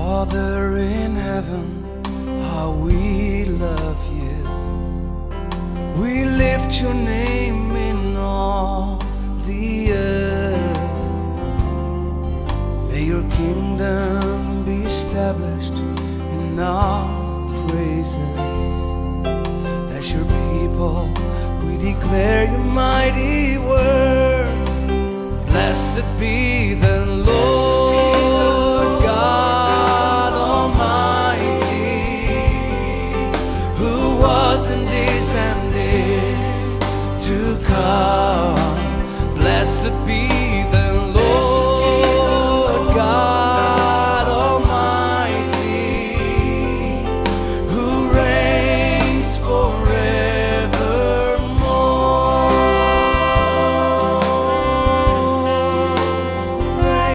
Father in heaven, how we love you. We lift your name in all the earth. May your kingdom be established in our praises. As your people, we declare your mighty works. Blessed be the Lord God Almighty, who was and is to come. Blessed be